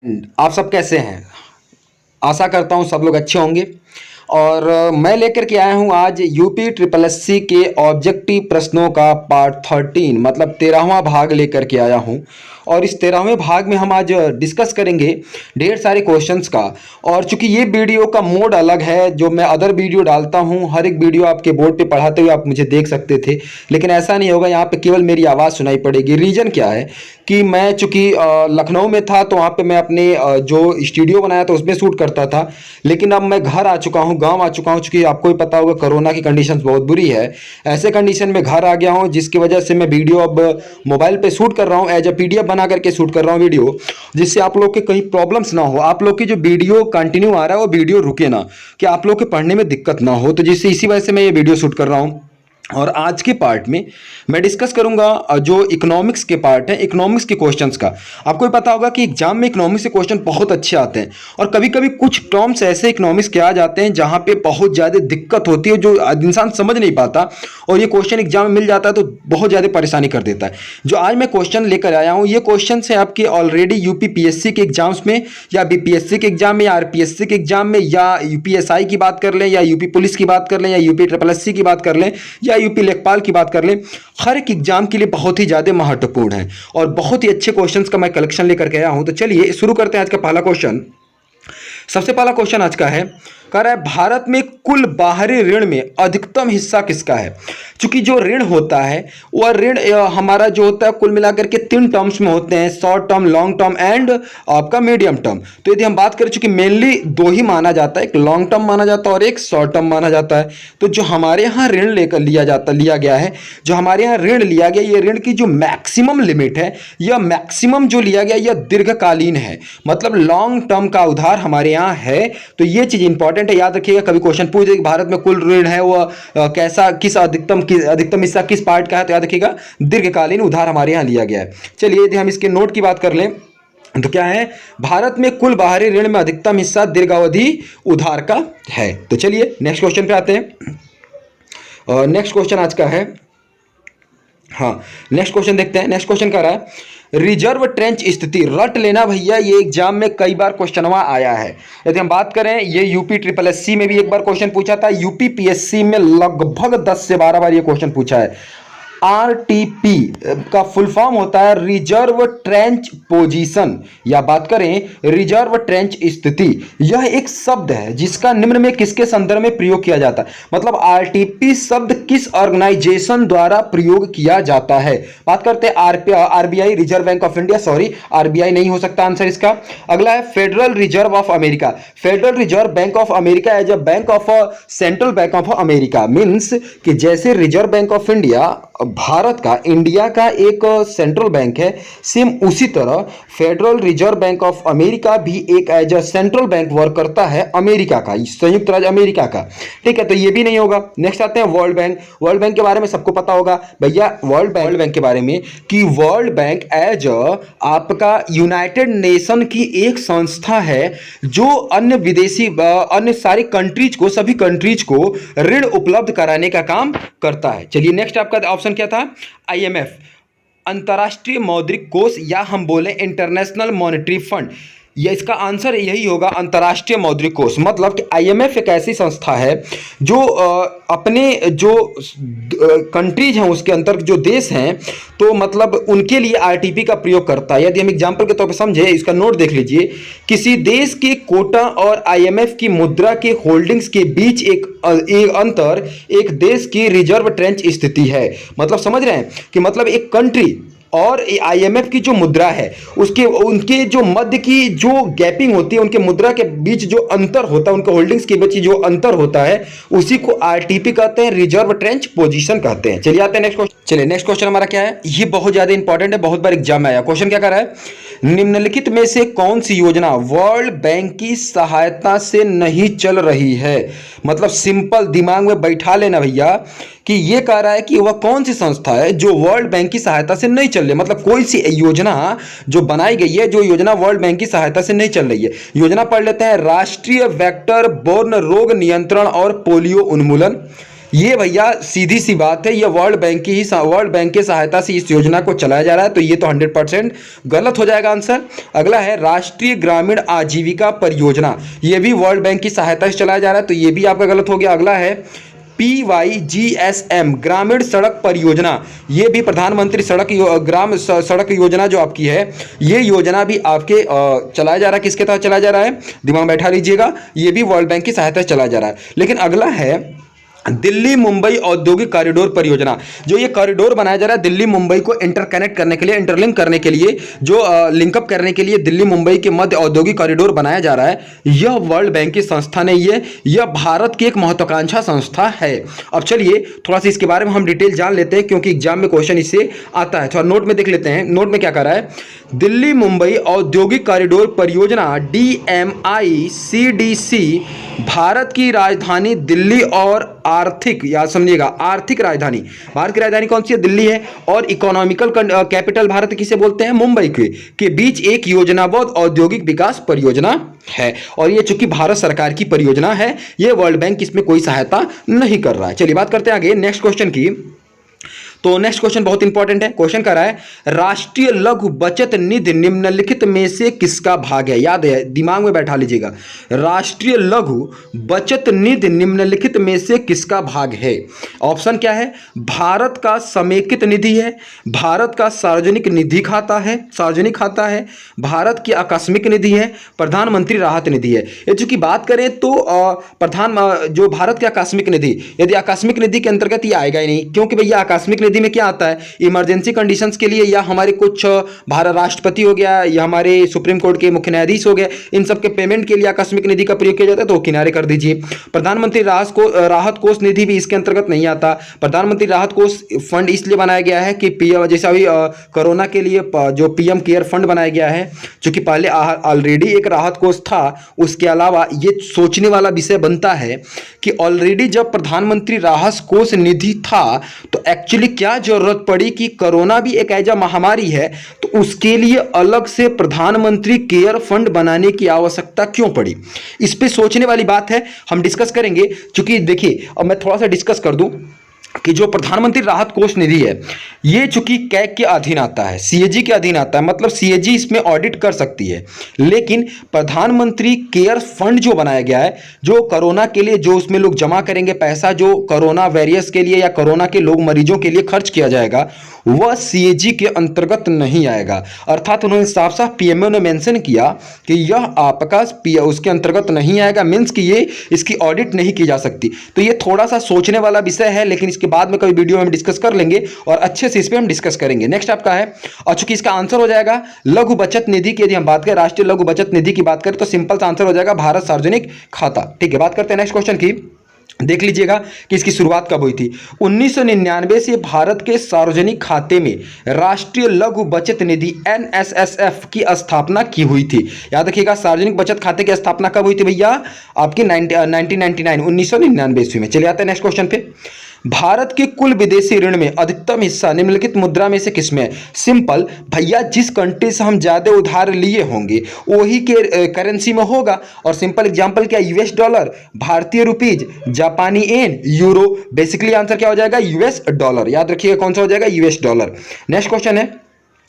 आप सब कैसे हैं? आशा करता हूँ सब लोग अच्छे होंगे। और मैं लेकर के आया हूँ आज यूपी ट्रिपल एससी के ऑब्जेक्टिव प्रश्नों का पार्ट 13 मतलब 13वां भाग लेकर के आया हूँ। और इस 13वें भाग में हम आज डिस्कस करेंगे ढेर सारे क्वेश्चंस का। और चूंकि ये वीडियो का मोड अलग है, जो मैं अदर वीडियो डालता हूँ हर एक वीडियो आपके बोर्ड पे पढ़ाते हुए आप मुझे देख सकते थे, लेकिन ऐसा नहीं होगा। यहाँ पे केवल मेरी आवाज़ सुनाई पड़ेगी। रीज़न क्या है कि मैं चूंकि लखनऊ में था तो वहाँ पे मैं अपने जो स्टूडियो बनाया था उसमें शूट करता था, लेकिन अब मैं घर आ चुका हूँ, गांव आ चुका हूँ। चूंकि आपको भी पता होगा कोरोना की कंडीशंस बहुत बुरी है, ऐसे कंडीशन में घर आ गया हूँ, जिसकी वजह से मैं वीडियो अब मोबाइल पे शूट कर रहा हूँ, एज अ पीडीएफ बना करके शूट कर रहा हूँ वीडियो, जिससे आप लोग के कहीं प्रॉब्लम्स ना हो, आप लोग की जो वीडियो कंटिन्यू आ रहा है वो वीडियो रुके ना, कि आप लोग के पढ़ने में दिक्कत ना हो। तो जिससे इसी वजह से मैं ये वीडियो शूट कर रहा हूँ। और आज के पार्ट में मैं डिस्कस करूंगा जो इकोनॉमिक्स के पार्ट है, इकोनॉमिक्स के क्वेश्चंस का। आपको भी पता होगा कि एग्जाम में इकोनॉमिक्स के क्वेश्चन बहुत अच्छे आते हैं, और कभी कभी कुछ टर्म्स ऐसे इकोनॉमिक्स के आ जाते हैं जहां पे बहुत ज़्यादा दिक्कत होती है, जो इंसान समझ नहीं पाता, और ये क्वेश्चन एग्जाम में मिल जाता है तो बहुत ज़्यादा परेशानी कर देता है। जो आज मैं क्वेश्चन लेकर आया हूँ, ये क्वेश्चन है आपके ऑलरेडी यूपी पीएससी के एग्जाम्स में, या बीपीएससी के एग्जाम में, या आरपीएससी के एग्जाम में, या यूपीएसआई की बात कर लें, या यूपी पुलिस की बात कर लें, या यूपी ट्रिपल एससी की बात कर लें, या यूपी लेखपाल की बात कर लें। हर एक एग्जाम के लिए बहुत ही ज्यादा महत्वपूर्ण है, और बहुत ही अच्छे क्वेश्चंस का मैं कलेक्शन लेकर के आया हूं। तो चलिए शुरू करते हैं आज का पहला क्वेश्चन। सबसे पहला क्वेश्चन आज का है, कह रहा है भारत में कुल बाहरी ऋण में अधिकतम हिस्सा किसका है? चूंकि जो ऋण होता है वह ऋण हमारा जो होता है कुल मिलाकर के 3 टर्म्स में होते हैं, short term, long term and आपका मीडियम टर्म। तो यदि हम बात करें, चूंकि मेनली 2 ही माना जाता है, एक लॉन्ग टर्म माना जाता है और एक शॉर्ट टर्म माना जाता है। तो जो हमारे यहाँ ऋण लेकर लिया गया है, जो हमारे यहाँ ऋण लिया गया, ये ऋण की जो मैक्सिमम लिमिट है, यह मैक्सिमम जो लिया गया यह दीर्घकालीन है, मतलब लॉन्ग टर्म का उधार हमारे यहाँ है। तो ये चीज इंपॉर्टेंट है, याद रखिएगा। कभी क्वेश्चन पूछ दे कि भारत में कुल ऋण है वह कैसा, किस अधिकतम हिस्सा किस पार्ट का है, तो याद रखिएगा दीर्घकालीन उधार हमारे यहाँ लिया गया है। चलिए यदि हम इसके नोट की बात कर लें तो क्या है, भारत में कुल बाहरी ऋण में अधिकतम हिस्सा दीर्घावधि उधार का है। तो चलिए नेक्स्ट क्वेश्चन पे आते हैं। नेक्स्ट क्वेश्चन आज का है, हाँ नेक्स्ट क्वेश्चन देखते हैं। नेक्स्ट क्वेश्चन कह रहा है रिजर्व ट्रेंच स्थिति, रट लेना भैया, ये एग्जाम में कई बार क्वेश्चन आया है। यदि हम बात करें, ये यूपी ट्रिपल एससी में भी एक बार क्वेश्चन पूछा था, यूपी पीएससी में लगभग 10 से 12 बार ये क्वेश्चन पूछा है। आरटीपी का फुल फॉर्म होता है रिजर्व ट्रेंच पोजीशन, या बात करें रिजर्व ट्रेंच स्थिति। यह एक शब्द है जिसका निम्न में किसके संदर्भ में प्रयोग किया जाता है, मतलब आरटीपी शब्द किस ऑर्गेनाइजेशन द्वारा प्रयोग किया जाता है। बात करते हैं RBI, Reserve Bank of India, sorry RBI नहीं हो सकता आंसर इसका। अगला है Federal Reserve of America. Federal Reserve Bank of America as a bank of central bank of America, means कि जैसे Reserve Bank of India Bharat का, इंडिया का एक सेंट्रल बैंक है, सेम उसी तरह Federal Reserve Bank of America भी एक as a central bank work करता है अमेरिका का, संयुक्त राज्य अमेरिका का। ठीक है, तो ये भी नहीं होगा। नेक्स्ट आते हैं वर्ल्ड बैंक। वर्ल्ड बैंक के बारे में सबको पता होगा भैया, वर्ल्ड बैंक के बारे में कि वर्ल्ड बैंक एज आपका यूनाइटेड नेशन की एक संस्था है जो अन्य विदेशी अन्य सारी कंट्रीज को, सभी कंट्रीज को ऋण उपलब्ध कराने का काम करता है। चलिए नेक्स्ट आपका ऑप्शन क्या था, आईएमएफ, अंतर्राष्ट्रीय मौद्रिक कोष, या हम बोले इंटरनेशनल मॉनेटरी फंड। ये इसका आंसर यही होगा, अंतर्राष्ट्रीय मौद्रिक कोष। मतलब कि आईएमएफ एक ऐसी संस्था है जो अपने जो कंट्रीज हैं उसके अंतर जो देश हैं, तो मतलब उनके लिए आरटीपी का प्रयोग करता है। यदि हम एग्जांपल के तौर पर समझे, इसका नोट देख लीजिए, किसी देश के कोटा और आईएमएफ की मुद्रा के होल्डिंग्स के बीच एक अंतर एक देश की रिजर्व ट्रेंच स्थिति है। मतलब समझ रहे हैं कि मतलब एक कंट्री और आईएमएफ की जो मुद्रा है उसके उनके जो मध्य की जो गैपिंग होती है, उनके मुद्रा के बीच जो अंतर होता है, उनके होल्डिंग्स के बीच जो अंतर होता है, उसी को आरटीपी कहते हैं, रिजर्व ट्रेंच पोजीशन कहते हैं। चलिए आते हैं नेक्स्ट क्वेश्चन। चलिए नेक्स्ट क्वेश्चन हमारा क्या है, ये बहुत ज्यादा इंपॉर्टेंट है, बहुत बार एग्जाम में आया। क्वेश्चन क्या कर रहा है, निम्नलिखित में से कौन सी योजना वर्ल्ड बैंक की सहायता से नहीं चल रही है? मतलब सिंपल दिमाग में बैठा लेना भैया कि ये कह रहा है कि वह कौन सी संस्था है जो वर्ल्ड बैंक की सहायता से नहीं चल रही, मतलब कोई सी योजना जो बनाई गई है, जो योजना वर्ल्ड बैंक की सहायता से नहीं चल रही है। योजना पढ़ लेते हैं, राष्ट्रीय वेक्टर बोर्न रोग नियंत्रण और पोलियो उन्मूलन, ये भैया सीधी सी बात है, ये वर्ल्ड बैंक की सहायता से इस योजना को चलाया जा रहा है, तो ये तो 100% गलत हो जाएगा आंसर। अगला है राष्ट्रीय ग्रामीण आजीविका परियोजना, ये भी वर्ल्ड बैंक की सहायता से चलाया जा रहा है, तो ये भी आपका गलत हो गया। अगला है PYGSM ग्रामीण सड़क परियोजना, ये भी प्रधानमंत्री ग्राम सड़क योजना जो आपकी है, ये योजना भी आपके चलाया जा रहा है। किसके तहत चलाया जा रहा है, दिमाग बैठा लीजिएगा, ये भी वर्ल्ड बैंक की सहायता से चलाया जा रहा है। लेकिन अगला है दिल्ली मुंबई औद्योगिक कॉरिडोर परियोजना, जो ये कॉरिडोर बनाया जा रहा है दिल्ली मुंबई को इंटरकनेक्ट करने के लिए, इंटरलिंक करने के लिए, जो लिंकअप करने के लिए दिल्ली मुंबई के मध्य औद्योगिक कॉरिडोर बनाया जा रहा है, यह वर्ल्ड बैंक की संस्था नहीं है, यह भारत की एक महत्वाकांक्षा संस्था है। अब चलिए थोड़ा सा इसके बारे में हम डिटेल जान लेते हैं, क्योंकि एग्जाम में क्वेश्चन इससे आता है। थोड़ा नोट में देख लेते हैं, नोट में क्या कर रहा है, दिल्ली मुंबई औद्योगिक कॉरिडोर परियोजना DMICDC भारत की राजधानी दिल्ली और आर्थिक, याद समझिएगा, आर्थिक राजधानी, भारत की राजधानी कौन सी है, दिल्ली है, और इकोनॉमिकल कैपिटल भारत किसे बोलते हैं, मुंबई के बीच एक योजनाबद्ध औद्योगिक विकास परियोजना है। और ये चूंकि भारत सरकार की परियोजना है, ये वर्ल्ड बैंक इसमें कोई सहायता नहीं कर रहा है। चलिए बात करते हैं आगे नेक्स्ट क्वेश्चन की। तो नेक्स्ट क्वेश्चन बहुत इंपॉर्टेंट है, क्वेश्चन कर रहा है राष्ट्रीय लघु बचत निधि निम्नलिखित में से किसका भाग है, याद है, दिमाग में बैठा लीजिएगा, राष्ट्रीय लघु बचत निधि निम्नलिखित में से किसका भाग है। ऑप्शन क्या है, भारत का समेकित निधि है, भारत का सार्वजनिक निधि खाता है, सार्वजनिक खाता है, भारत की आकस्मिक निधि है, प्रधानमंत्री राहत निधि है। ये चूंकि बात करें तो जो भारत की आकस्मिक निधि, यदि आकस्मिक निधि के अंतर्गत ये आएगा ही नहीं, क्योंकि भैया आकस्मिक निधि में क्या आता है, इमरजेंसी कंडीशंस के लिए, या हमारे कुछ भारत राष्ट्रपति हो गया, या हमारे सुप्रीम कोर्ट के मुख्य न्यायाधीश हो गए, इन सब के पेमेंट के लिए आकस्मिक निधि का प्रयोग किया जाता है, तो किनारे कर दीजिए। प्रधानमंत्री राहत कोष निधि भी इसके अंतर्गत नहीं आता। प्रधानमंत्री राहत कोष फंड इसलिए बनाया गया है कि पीएम, जैसे अभी कोरोना के लिए जो पीएम केयर फंड बनाया गया है, चूंकि पहले ऑलरेडी एक राहत कोष था, उसके अलावा ये सोचने वाला विषय बनता है कि ऑलरेडी जब प्रधानमंत्री राहत कोष निधि था, तो एक्चुअली क्या जरूरत पड़ी कि कोरोना भी एक ऐसा महामारी है, तो उसके लिए अलग से प्रधानमंत्री केयर फंड बनाने की आवश्यकता क्यों पड़ी। इस पे सोचने वाली बात है, हम डिस्कस करेंगे। क्योंकि देखिए, अब मैं थोड़ा सा डिस्कस कर दूं कि जो प्रधानमंत्री राहत कोष निधि है, ये चूंकि कैग के अधीन आता है, सीएजी के अधीन आता है, मतलब सीएजी इसमें ऑडिट कर सकती है। लेकिन प्रधानमंत्री केयर फंड जो बनाया गया है, जो कोरोना के लिए, जो उसमें लोग जमा करेंगे पैसा, जो कोरोना वॉरियर्स के लिए या कोरोना के लोग मरीजों के लिए खर्च किया जाएगा, वह सीएजी के अंतर्गत नहीं आएगा। अर्थात उन्होंने साफ साफ पीएमओ ने मेंशन किया कि यह आपका उसके अंतर्गत नहीं आएगा, मीन्स कि ये इसकी ऑडिट नहीं की जा सकती। तो ये थोड़ा सा सोचने वाला विषय है, लेकिन इसके बाद में कभी वीडियो में डिस्कस कर लेंगे और अच्छे से इस पर हम डिस्कस करेंगे। नेक्स्ट आपका है, और चूंकि इसका आंसर हो जाएगा लघु बचत निधि की, यदि हम बात करें राष्ट्रीय लघु बचत निधि की बात करें, तो सिंपल सा आंसर हो जाएगा भारत सार्वजनिक खाता। ठीक है, बात करते हैं नेक्स्ट क्वेश्चन की। देख लीजिएगा कि इसकी शुरुआत कब हुई थी। 1999 से भारत के सार्वजनिक खाते में राष्ट्रीय लघु बचत निधि NSSF की स्थापना की हुई थी। याद रखिएगा, सार्वजनिक बचत खाते की स्थापना कब हुई थी भैया, आपकी 1999 ईस्वी में। चलिए आते हैं नेक्स्ट क्वेश्चन पे। भारत के कुल विदेशी ऋण में अधिकतम हिस्सा निम्नलिखित मुद्रा में से किसमें है। सिंपल भैया, जिस कंट्री से हम ज्यादा उधार लिए होंगे वही के करेंसी में होगा। और सिंपल एग्जांपल क्या, यूएस डॉलर, भारतीय रुपीज, जापानी येन, यूरो। बेसिकली आंसर क्या हो जाएगा, यूएस डॉलर। याद रखिएगा कौन सा हो जाएगा, यूएस डॉलर। नेक्स्ट क्वेश्चन है,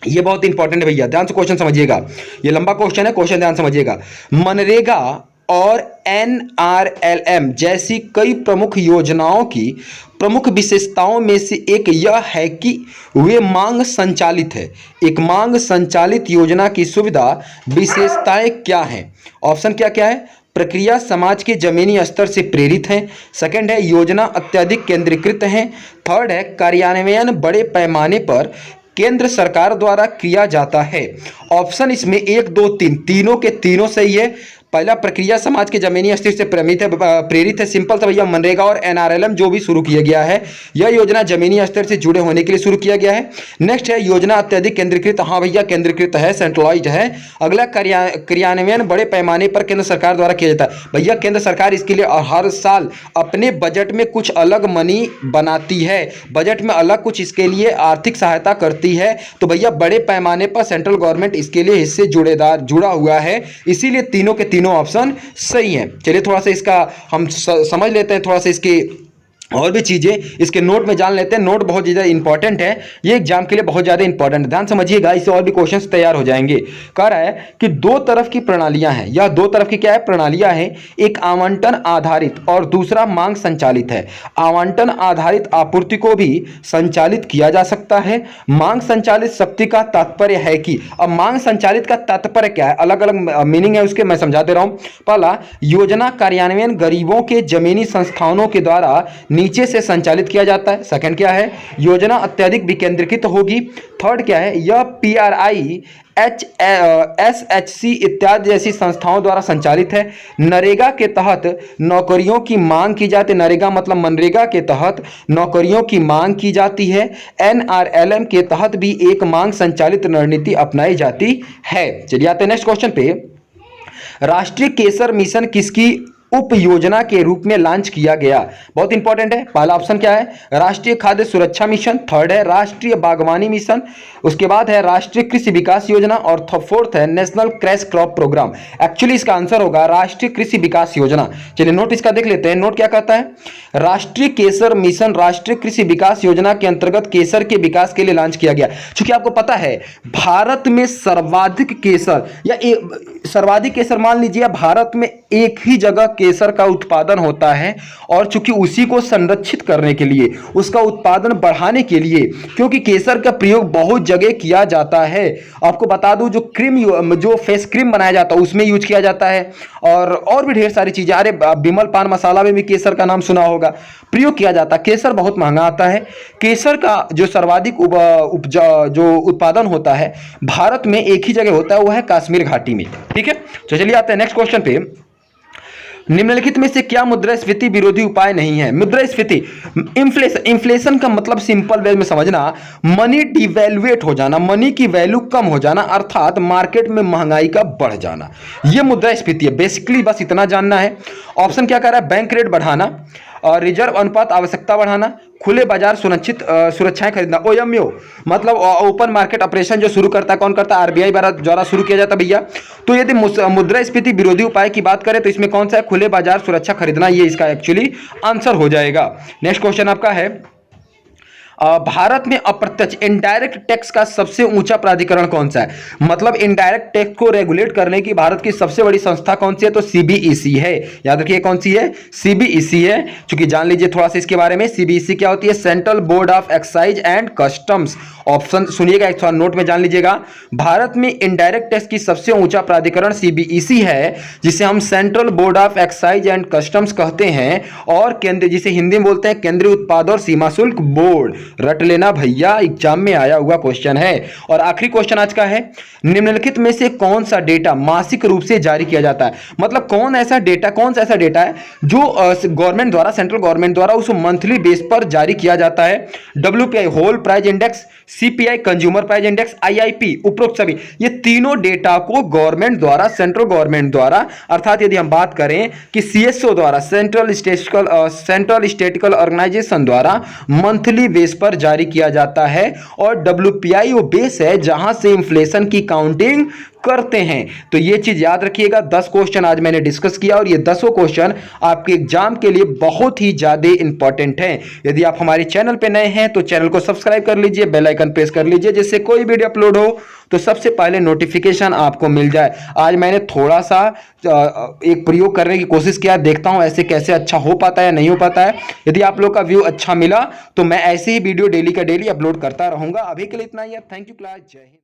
ये बहुत इंपॉर्टेंट है भैया, ध्यान से क्वेश्चन समझिएगा, ये लंबा क्वेश्चन है, क्वेश्चन ध्यान समझिएगा। मनरेगा और NRLM जैसी कई प्रमुख योजनाओं की प्रमुख विशेषताओं में से एक यह है कि वे मांग संचालित है। एक मांग संचालित योजना की सुविधा विशेषताएं क्या हैं। ऑप्शन क्या क्या है, प्रक्रिया समाज के जमीनी स्तर से प्रेरित है, सेकंड है योजना अत्यधिक केंद्रीकृत है, थर्ड है कार्यान्वयन बड़े पैमाने पर केंद्र सरकार द्वारा किया जाता है। ऑप्शन इसमें 1 2 3 तीनों के तीनों सही है। पहला प्रक्रिया समाज के जमीनी स्तर से प्रेरित है, सिंपल सा भैया मनरेगा और NRLM जो भी शुरू किया गया है, यह योजना जमीनी स्तर से जुड़े होने के लिए शुरू किया गया है। नेक्स्ट है योजना अत्यधिक केंद्रीकृत, हाँ भैया केंद्रीकृत है, सेंट्रलाइज्ड है। अगला क्रियान्वयन बड़े पैमाने पर केंद्र सरकार द्वारा किया जाता है। भैया केंद्र सरकार इसके लिए हर साल अपने बजट में कुछ अलग मनी बनाती है, बजट में अलग कुछ इसके लिए आर्थिक सहायता करती है। तो भैया बड़े पैमाने पर सेंट्रल गवर्नमेंट इसके लिए इससे जुड़ा हुआ है, इसीलिए तीनों के तीनों ऑप्शन सही हैं। चलिए थोड़ा सा इसका हम समझ लेते हैं, थोड़ा सा इसके और भी चीजें इसके नोट में जान लेते हैं। नोट बहुत ज़्यादा इंपॉर्टेंट है, ये एग्जाम के लिए बहुत ज़्यादा इंपॉर्टेंट है, ध्यान समझिएगा, इससे और भी क्वेश्चंस तैयार हो जाएंगे। कह रहा है कि दो तरफ की प्रणालियां हैं, यह दो तरफ की क्या है, प्रणालियां हैं, एक आवंटन आधारित और दूसरा मांग संचालित है। आवंटन आधारित आपूर्ति को भी संचालित किया जा सकता है। मांग संचालित शक्ति का तात्पर्य है कि, अब मांग संचालित का तात्पर्य क्या है, अलग अलग मीनिंग है उसके, मैं समझा दे रहा हूं। पहला, योजना कार्यान्वयन गरीबों के जमीनी संस्थानों के द्वारा नीचे से संचालित किया जाता है। सेकंड क्या है, योजना अत्यधिक विकेंद्रीकृत होगी। थर्ड क्या है, यह पीआरआई एसएचसी इत्यादि जैसी संस्थाओं द्वारा संचालित है। नरेगा के तहत नौकरियों की मांग की जाती है, नरेगा मतलब मनरेगा के तहत नौकरियों की मांग की जाती है। एनआरएलएम के तहत भी एक मांग संचालित रणनीति अपनाई जाती है। चलिए आते हैं नेक्स्ट क्वेश्चन पे। राष्ट्रीय केसर मिशन किसकी उप योजना के रूप में लॉन्च किया गया? बहुत इंपॉर्टेंट है। पहला ऑप्शन क्या है, राष्ट्रीय खाद्य सुरक्षा मिशन। थर्ड है राष्ट्रीय बागवानी मिशन। उसके बाद है राष्ट्रीय कृषि विकास योजना। और फोर्थ है national crash crop programme. Actually इसका आंसर होगा राष्ट्रीय कृषि विकास योजना। चलिए नोट इसका देख लेते हैं। नोट क्या कहता है, राष्ट्रीय केसर मिशन राष्ट्रीय कृषि विकास योजना के अंतर्गत केसर के विकास के लिए लॉन्च किया गया। क्योंकि आपको पता है भारत में सर्वाधिक केसर या सर्वाधिक केसर मान लीजिए भारत में एक ही जगह केसर का उत्पादन होता है। और चूंकि उसी को संरक्षित करने के लिए, उसका उत्पादन बढ़ाने के लिए, क्योंकि केसर का प्रयोग बहुत जगह किया जाता है। आपको बता दूं जो क्रीम, जो फेस क्रीम बनाया जाता है उसमें यूज किया जाता है। और भी ढेर सारी चीजें, अरे बिमल पान मसाला में भी केसर का नाम सुना होगा, प्रयोग किया जाता है। केसर बहुत महंगा आता है। केसर का जो सर्वाधिक जो उत्पादन होता है भारत में एक ही जगह होता है, वो है कश्मीर घाटी में। ठीक है, तो चलिए आते हैं नेक्स्ट क्वेश्चन पे। निम्नलिखित में से क्या मुद्रास्फीति विरोधी उपाय नहीं है? मुद्रास्फीति, इन्फ्लेशन का मतलब सिंपल वे में समझना, मनी डिवैल्यूएट हो जाना, मनी की वैल्यू कम हो जाना, अर्थात मार्केट में महंगाई का बढ़ जाना, यह मुद्रास्फीति है। बेसिकली बस इतना जानना है। ऑप्शन क्या कर रहा है, बैंक रेट बढ़ाना, और रिजर्व अनुपात आवश्यकता बढ़ाना, खुले बाजार सुरक्षाएं खरीदना। ओएमओ मतलब ओपन मार्केट ऑपरेशन जो शुरू करता है, कौन करता है, आरबीआई द्वारा शुरू किया जाता है भैया। तो यदि मुद्रास्फीति विरोधी उपाय की बात करें तो इसमें कौन सा है, खुले बाजार सुरक्षा खरीदना, ये इसका एक्चुअली आंसर हो जाएगा। नेक्स्ट क्वेश्चन आपका है, भारत में अप्रत्यक्ष इनडायरेक्ट टैक्स का सबसे ऊंचा प्राधिकरण कौन सा है? मतलब इनडायरेक्ट टैक्स को रेगुलेट करने की भारत की सबसे बड़ी संस्था कौन सी है? तो सीबीईसी है। याद रखिए कौन सी है, सीबीईसी है। क्योंकि जान लीजिए थोड़ा सा इसके बारे में, सीबीईसी क्या होती है, central board of excise and customs. Option सुनिएगा, एक थोड़ा नोट में जान लीजिएगा। भारत में इनडायरेक्ट टैक्स की सबसे ऊंचा प्राधिकरण सीबीईसी है, जिसे हम central board of excise and customs कहते हैं, और केंद्र, जिसे हिंदी में बोलते हैं केंद्रीय उत्पाद और सीमा शुल्क बोर्ड। रट लेना भैया, एग्जाम में आया हुआ क्वेश्चन है। और आखिरी क्वेश्चन आज का है, निम्नलिखित में से कौन सा डेटा मासिक रूप से जारी किया जाता है? मतलब कौन सा ऐसा डेटा है जो गवर्नमेंट द्वारा, सेंट्रल गवर्नमेंट द्वारा उसको मंथली बेस पर जारी किया जाता है? WPI whole price index, CPI consumer price index, IIP, उपरोक्त सभी, ये तीनों डेटा को गवर्नमेंट द्वारा, सेंट्रल गवर्नमेंट द्वारा, अर्थात यदि हम बात करें कि सीएसओ द्वारा, सेंट्रल स्टैटिस्टिकल ऑर्गेनाइजेशन द्वारा मंथली बेस पर जारी किया जाता है। और डब्ल्यूपीआई वो बेस है जहां से इन्फ्लेशन की काउंटिंग करते हैं। तो ये चीज याद रखिएगा। 10 क्वेश्चन आज मैंने डिस्कस किया और ये 10 क्वेश्चन आपके एग्जाम के लिए बहुत ही ज्यादा इंपॉर्टेंट हैं। यदि आप हमारे चैनल पे नए हैं तो चैनल को सब्सक्राइब कर लीजिए, बेल आइकन प्रेस कर लीजिए, जिससे कोई वीडियो अपलोड हो तो सबसे पहले नोटिफिकेशन आपको मिल जाए। आज मैंने थोड़ा सा एक प्रयोग करने की कोशिश किया, देखता हूं ऐसे कैसे अच्छा हो पाता है या नहीं हो पाता है। यदि आप लोग का व्यू अच्छा मिला तो मैं ऐसे ही वीडियो डेली का डेली अपलोड करता रहूंगा। अभी के लिए इतना ही है। थैंक यू क्लास, जय हिंद।